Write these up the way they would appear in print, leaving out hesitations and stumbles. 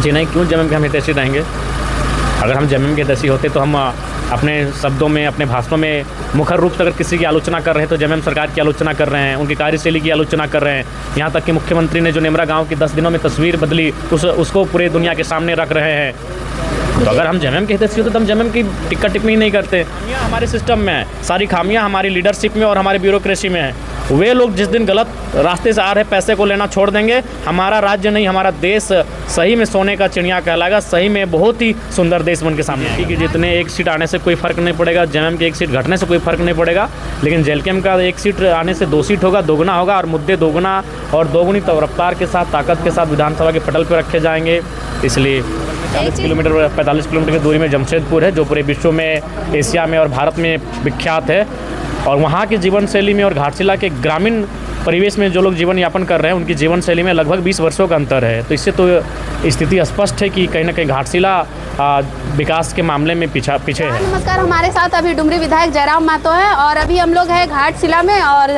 जी नहीं, क्यों जेएमएम के हम हितैषी रहेंगे। अगर हम जेएमएम के हितैषी होते तो हम अपने शब्दों में, अपने भाषणों में मुखर रूप से अगर किसी की आलोचना कर रहे हैं तो जेएमएम सरकार की आलोचना कर रहे हैं, उनकी कार्यशैली की आलोचना कर रहे हैं। यहाँ तक कि मुख्यमंत्री ने जो नेमरा गांव की 10 दिनों में तस्वीर बदली उसको पूरे दुनिया के सामने रख रहे हैं। तो अगर हम जेएमएम के हितैषी होते तो हम जेएमएम की टिक्का टिप्पणी नहीं करते। खामियाँ हमारे सिस्टम में है, सारी खामियाँ हमारी लीडरशिप में और हमारी ब्यूरोक्रेसी में है। वे लोग जिस दिन गलत रास्ते से आ रहे पैसे को लेना छोड़ देंगे, हमारा राज्य नहीं हमारा देश सही में सोने का चिड़िया कहलाएगा, सही में बहुत ही सुंदर देश बन के सामने आएगा। कि जितने एक सीट आने से कोई फ़र्क नहीं पड़ेगा, जेएमएम की एक सीट घटने से कोई फ़र्क नहीं पड़ेगा, लेकिन जेएलकेएम का एक सीट आने से 2 सीट होगा, दोगुना होगा और मुद्दे दोगुना और दोगुनी रफ्तार के साथ, ताकत के साथ विधानसभा के पटल पर रखे जाएंगे। इसलिए 45 किलोमीटर की दूरी में जमशेदपुर है, जो पूरे विश्व में, एशिया में और भारत में विख्यात है। और वहाँ की जीवन शैली में और घाटशिला के ग्रामीण परिवेश में जो लोग जीवन यापन कर रहे हैं, उनकी जीवन शैली में लगभग 20 वर्षों का अंतर है। तो इससे तो स्थिति स्पष्ट है कि कहीं ना कहीं घाटशिला विकास के मामले में पीछे है। नमस्कार, हमारे साथ अभी डुमरी विधायक जयराम महतो हैं और अभी हम लोग हैं घाटशिला में और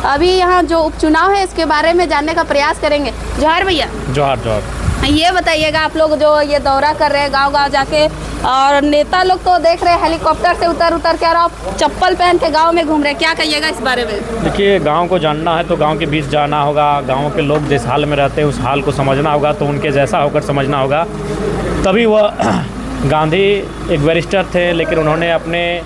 अभी यहाँ जो उपचुनाव है इसके बारे में जानने का प्रयास करेंगे। जोहार भैया। जोहार जोहार। ये बताइएगा, आप लोग जो ये दौरा कर रहे हैं गांव-गांव जाके, और नेता लोग तो देख रहे हैं हेलीकॉप्टर से उतर के और आप चप्पल पहन के गांव में घूम रहे हैं, क्या कहिएगा इस बारे में? देखिए, गांव को जानना है तो गांव के बीच जाना होगा, गांव के लोग जिस हाल में रहते हैं उस हाल को समझना होगा, तो उनके जैसा होकर समझना होगा। तभी वह गांधी एक बैरिस्टर थे, लेकिन उन्होंने अपने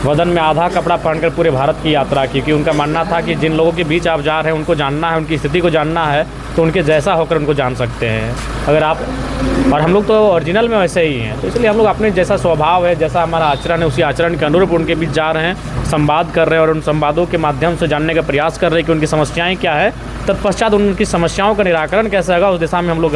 बदन में आधा कपड़ा पहनकर पूरे भारत की यात्रा की, क्योंकि उनका मानना था कि जिन लोगों के बीच आप जा रहे हैं उनको जानना है, उनकी स्थिति को जानना है, तो उनके जैसा होकर उनको जान सकते हैं। अगर आप और हम लोग तो ओरिजिनल में वैसे ही हैं, तो इसलिए हम लोग अपने जैसा स्वभाव है, जैसा हमारा आचरण है, उसी आचरण के अनुरूप उनके बीच जा रहे हैं, संवाद कर रहे हैं और उन संवादों के माध्यम से जानने का प्रयास कर रहे हैं कि उनकी समस्याएँ क्या है, तत्पश्चात उनकी समस्याओं का निराकरण कैसे होगा, उस दिशा में हम लोग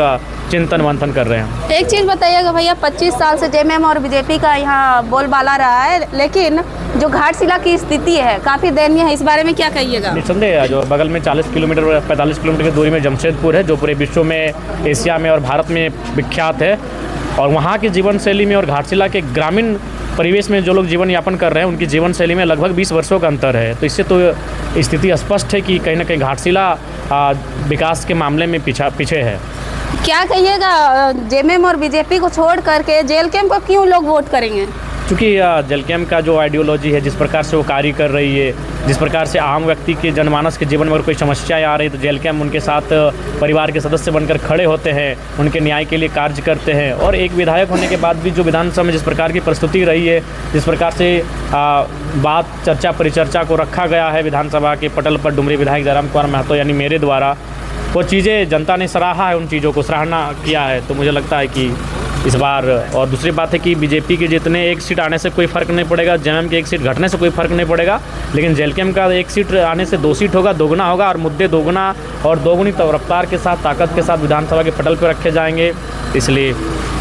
चिंतन मंथन कर रहे हैं। एक चीज़ बताइएगा भैया, 25 साल से जेएमएम और बीजेपी का यहाँ बोलबाला रहा है, लेकिन जो घाटशिला की स्थिति है काफ़ी दयनीय है, इस बारे में क्या कहिएगा? निस्संदेह, जो बगल में 45 किलोमीटर की दूरी में जमशेदपुर है, जो पूरे विश्व में, एशिया में और भारत में विख्यात है। और वहाँ की जीवन शैली में और घाटशिला के ग्रामीण परिवेश में जो लोग जीवन यापन कर रहे हैं, उनकी जीवन शैली में लगभग 20 वर्षों का अंतर है। तो इससे तो स्थिति स्पष्ट है कि कहीं ना कहीं घाटशिला विकास के मामले में पीछे है। क्या कहिएगा, जेएमएम और बीजेपी को छोड़ करके जेएलकेएम को क्यों लोग वोट करेंगे? क्योंकि जेएलकेएम का जो आइडियोलॉजी है, जिस प्रकार से वो कार्य कर रही है, जिस प्रकार से आम व्यक्ति के जनमानस के जीवन में अगर कोई समस्याएं आ रही है तो जेएलकेएम उनके साथ परिवार के सदस्य बनकर खड़े होते हैं, उनके न्याय के लिए कार्य करते हैं। और एक विधायक होने के बाद भी जो विधानसभा में जिस प्रकार की प्रस्तुति रही है, जिस प्रकार से बात चर्चा परिचर्चा को रखा गया है विधानसभा के पटल पर डुमरी विधायक जयराम कुमार महतो यानी मेरे द्वारा, वो चीज़ें जनता ने सराहा है, उन चीज़ों को सराहना किया है। तो मुझे लगता है कि इस बार, और दूसरी बात है कि बीजेपी के जितने एक सीट आने से कोई फ़र्क नहीं पड़ेगा, जेएमएम की एक सीट घटने से कोई फ़र्क नहीं पड़ेगा, लेकिन जेएलकेएम का एक सीट आने से 2 सीट होगा, दोगुना होगा और मुद्दे दोगुना और दोगुनी रफ्तार के साथ, ताकत के साथ विधानसभा के पटल पर रखे जाएंगे। इसलिए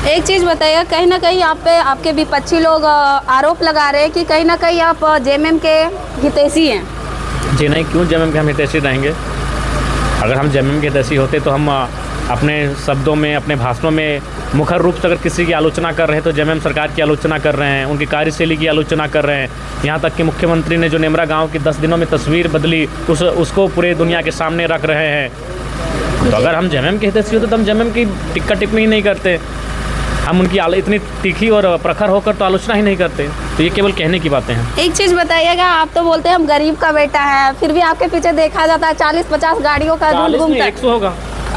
एक चीज़ बताइए, कहीं ना कहीं आप पे आपके विपक्षी लोग आरोप लगा रहे हैं कि कहीं ना कहीं आप जेएमएम के हितैषी हैं। जी नहीं, क्यों जेएमएम के हम हितैषी रहेंगे। अगर हम जेएमएम के हितैषी होते तो हम अपने शब्दों में, अपने भाषणों में मुखर रूप से अगर किसी की आलोचना कर रहे हैं तो जेएमएम सरकार की आलोचना कर रहे हैं, उनकी कार्यशैली की आलोचना कर रहे हैं। यहाँ तक कि मुख्यमंत्री ने जो नेमरा गांव की 10 दिनों में तस्वीर बदली उसको पूरे दुनिया के सामने रख रहे हैं। तो अगर हम जेएमएम के हितैषी होते तो हम जेएमएम की टिक्का टिप्पणी नहीं करते, हम उनकी इतनी तीखी और प्रखर होकर तो आलोचना ही नहीं करते। तो ये केवल कहने की बातें हैं। एक चीज़ बताइएगा, आप तो बोलते हैं हम गरीब का बेटा है, फिर भी आपके पीछे देखा जाता है 40-50 गाड़ियों का झुंड घूमता है। 100 होगा।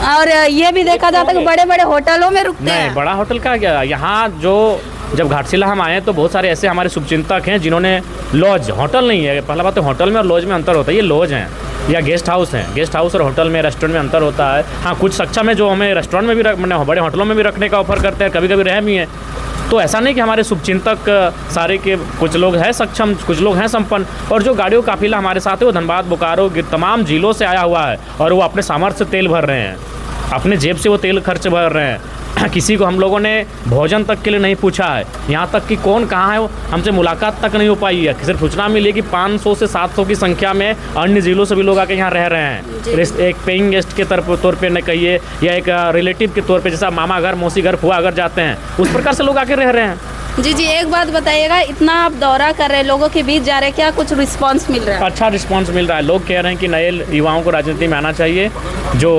और ये भी देखा जाता है कि बड़े-बड़े होटलों में रुकते हैं। नहीं, बड़ा होटल का क्या, यहाँ जो जब घाटशिला हम आए तो बहुत सारे ऐसे हमारे शुभचिंतक हैं जिन्होंने लॉज, होटल नहीं है, पहला बात तो होटल में और लॉज में अंतर होता है, ये लॉज हैं या गेस्ट हाउस हैं। गेस्ट हाउस और होटल में, रेस्टोरेंट में अंतर होता है। हाँ, कुछ सक्षम है जो हमें रेस्टोरेंट में भी बड़े होटलों में भी रखने का ऑफर करते हैं, कभी कभी रह भी हैं। तो ऐसा नहीं कि हमारे शुभचिंतक सारे के, कुछ लोग हैं सक्षम, कुछ लोग हैं संपन्न, और जो गाड़ियों काफिला हमारे साथ है वो धनबाद, बोकारो, तमाम जिलों से आया हुआ है और वो अपने सामर्थ्य से तेल भर रहे हैं, अपने जेब से वो तेल खर्च भर रहे हैं। किसी को हम लोगों ने भोजन तक के लिए नहीं पूछा है, यहाँ तक कि कौन कहाँ है वो हमसे मुलाकात तक नहीं हो पाई है। सिर्फ सूचना मिली कि 500 से 700 की संख्या में अन्य जिलों से भी लोग आके यहाँ रह रहे हैं, एक पेइंग गेस्ट के तौर पे न कहिए या एक रिलेटिव के तौर पे, जैसा मामा घर, मौसी घर, फुआ घर जाते हैं, उस प्रकार से लोग आके रह रहे हैं। जी जी, एक बात बताइएगा, इतना आप दौरा कर रहे हैं, लोगों के बीच जा रहे हैं, क्या कुछ रिस्पांस मिल रहा है? अच्छा रिस्पांस मिल रहा है। लोग कह रहे हैं कि नए युवाओं को राजनीति में आना चाहिए जो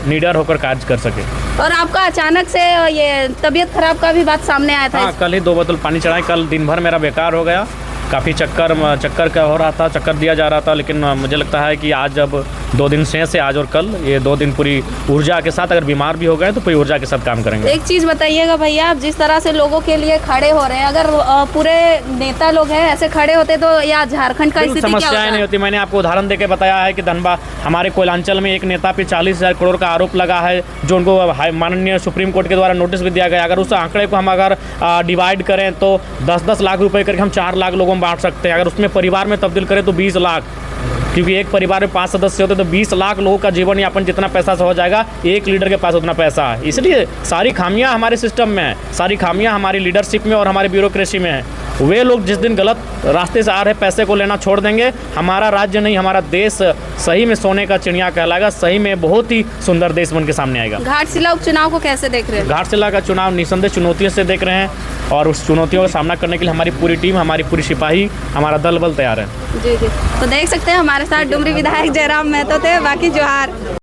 लीडर होकर कार्य कर सके। और आपका अचानक से ये तबीयत खराब का भी बात सामने आया था। हाँ, कल ही 2 बोतल पानी चढ़ाए, कल दिन भर मेरा बेकार हो गया, काफ़ी चक्कर का हो रहा था, चक्कर दिया जा रहा था। लेकिन मुझे लगता है कि आज जब 2 दिन से आज और कल ये 2 दिन पूरी ऊर्जा के साथ, अगर बीमार भी हो गए तो पूरी ऊर्जा के साथ काम करेंगे। एक चीज़ बताइएगा भैया, आप जिस तरह से लोगों के लिए खड़े हो रहे हैं, अगर पूरे नेता लोग हैं ऐसे खड़े होते तो या झारखंड का स्थिति क्या होता? समस्याएं नहीं होती। मैंने आपको उदाहरण देके बताया है कि धनबाद हमारे कोयलांचल में एक नेता पे 40,000 करोड़ का आरोप लगा है, जो उनको माननीय सुप्रीम कोर्ट के द्वारा नोटिस भी दिया गया। अगर उस आंकड़े को हम अगर डिवाइड करें तो 10-10 लाख रुपए करके हम 4 लाख लोगों में बांट सकते हैं। अगर उसमें परिवार में तब्दील करें तो 20 लाख, क्योंकि एक परिवार में 5 सदस्य होते तो 20 लाख लोगों का जीवन यापन जितना पैसा से हो जाएगा, एक लीडर के पास उतना पैसा है। इसलिए सारी खामियां हमारे सिस्टम में है, सारी खामियां हमारी लीडरशिप में और हमारी ब्यूरोक्रेसी में है। वे लोग जिस दिन गलत रास्ते से आ रहे पैसे को लेना छोड़ देंगे, हमारा राज्य नहीं हमारा देश सही में सोने का चिड़िया कहलाएगा, सही में बहुत ही सुंदर देश बन के सामने आएगा। घाटशिला उपचुनाव को कैसे देख रहे हैं? घाटशिला का चुनाव निसंदेह चुनौतियों से देख रहे हैं, और उस चुनौतियों का सामना करने के लिए हमारी पूरी टीम, हमारी पूरी सिपाही, हमारा दल बल तैयार है। जी जी, तो देख सकते हैं हमारे साथ डुमरी विधायक जयराम महतो थे। बाकी जोहार।